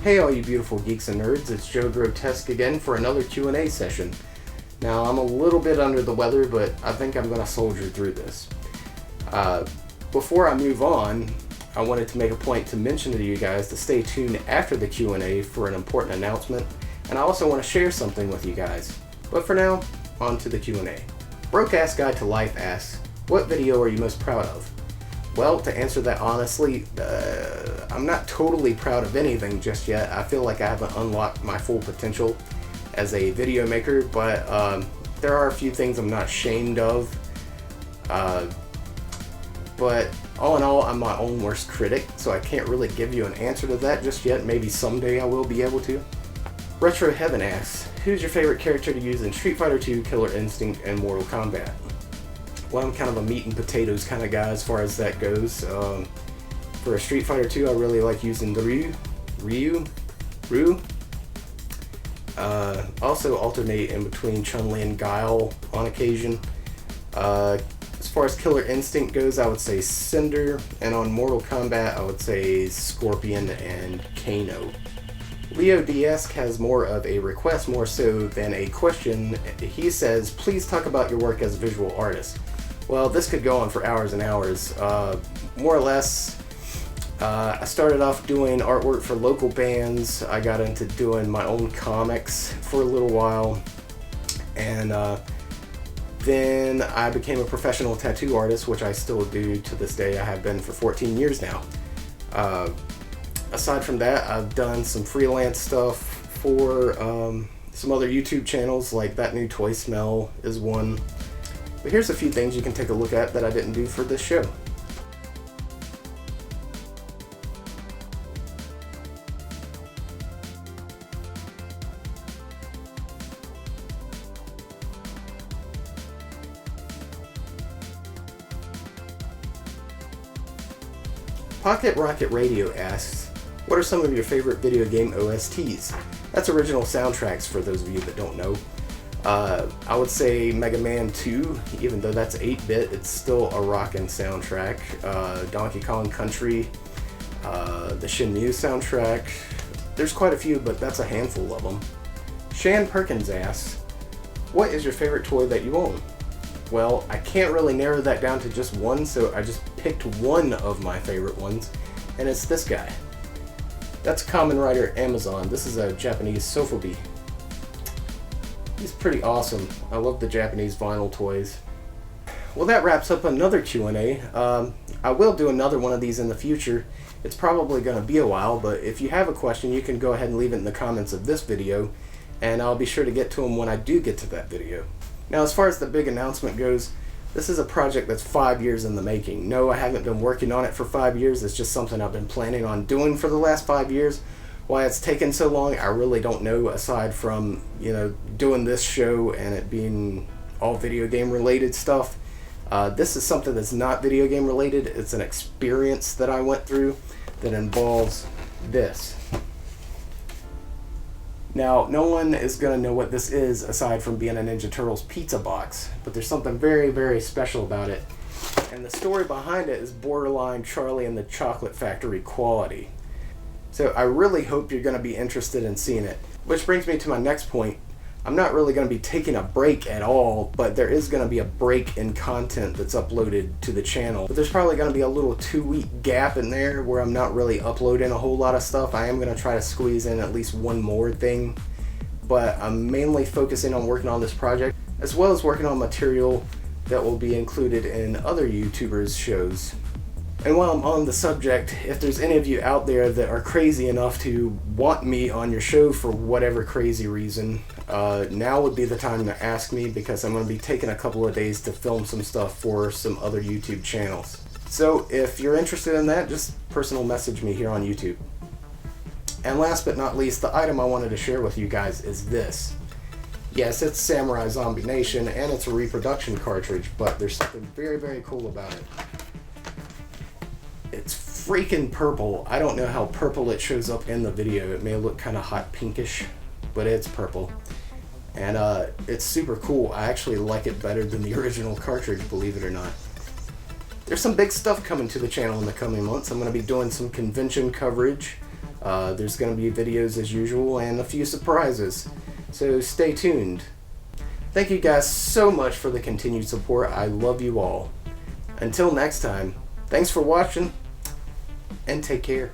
Hey all you beautiful geeks and nerds, it's Joe Grotesque again for another Q&A session. Now I'm a little bit under the weather, but I think I'm going to soldier through this. Before I move on, I wanted to make a point to mention to you guys to stay tuned after the Q&A for an important announcement, and I also want to share something with you guys. But for now, on to the Q&A. Broke-Ass Guide to Life asks, what video are you most proud of? Well, to answer that honestly, I'm not totally proud of anything just yet. I feel like I haven't unlocked my full potential as a video maker, but there are a few things I'm not ashamed of. But all in all, I'm my own worst critic, so I can't really give you an answer to that just yet. Maybe someday I will be able to. Retro Heaven asks, who's your favorite character to use in Street Fighter II, Killer Instinct, and Mortal Kombat? Well, I'm kind of a meat and potatoes kind of guy as far as that goes. For a Street Fighter II, I really like using the Ryu. Also alternate in between Chun-Li and Guile on occasion. As far as Killer Instinct goes, I would say Cinder, and on Mortal Kombat, I would say Scorpion and Kano. Leo DS has more of a request more so than a question. He says, please talk about your work as a visual artist. Well, this could go on for hours and hours. More or less, I started off doing artwork for local bands. I got into doing my own comics for a little while, and then I became a professional tattoo artist, which I still do to this day. I have been for 14 years now. Aside from that, I've done some freelance stuff for some other YouTube channels, like That New Toy Smell is one. But here's a few things you can take a look at that I didn't do for this show. Pocket Rocket Radio asks, what are some of your favorite video game OSTs? That's original soundtracks for those of you that don't know. I would say Mega Man 2, even though that's 8-bit, it's still a rockin' soundtrack. Donkey Kong Country, the Shenmue soundtrack. There's quite a few, but that's a handful of them. Shan Perkins asks, what is your favorite toy that you own? Well, I can't really narrow that down to just one, so I just picked one of my favorite ones, and it's this guy. That's Kamen Rider Amazon. This is a Japanese Sofubi. He's pretty awesome. I love the Japanese vinyl toys. Well, that wraps up another Q&A. I will do another one of these in the future. It's probably going to be a while, but if you have a question, you can go ahead and leave it in the comments of this video, and I'll be sure to get to them when I do get to that video. Now, as far as the big announcement goes, this is a project that's 5 years in the making. No, I haven't been working on it for 5 years. It's just something I've been planning on doing for the last 5 years. Why it's taken so long, I really don't know, aside from, doing this show and it being all video game related stuff. This is something that's not video game related. It's an experience that I went through that involves this. Now, no one is going to know what this is aside from being a Ninja Turtles pizza box, but there's something very, very special about it. And the story behind it is borderline Charlie and the Chocolate Factory quality. So I really hope you're going to be interested in seeing it. Which brings me to my next point. I'm not really going to be taking a break at all, but there is going to be a break in content that's uploaded to the channel. But there's probably going to be a little 2-week gap in there where I'm not really uploading a whole lot of stuff. I am going to try to squeeze in at least one more thing, but I'm mainly focusing on working on this project, as well as working on material that will be included in other YouTubers' shows. And while I'm on the subject, if there's any of you out there that are crazy enough to want me on your show for whatever crazy reason, now would be the time to ask me, because I'm going to be taking a couple of days to film some stuff for some other YouTube channels. So if you're interested in that, just personal message me here on YouTube. And last but not least, the item I wanted to share with you guys is this. Yes, it's Samurai Zombie Nation, and it's a reproduction cartridge, but there's something very, very cool about it. It's freaking purple. I don't know how purple it shows up in the video. It may look kind of hot pinkish, but it's purple. And it's super cool. I actually like it better than the original cartridge, believe it or not. There's some big stuff coming to the channel in the coming months. I'm going to be doing some convention coverage. There's going to be videos as usual and a few surprises, so stay tuned. Thank you guys so much for the continued support. I love you all. Until next time, thanks for watching, and take care.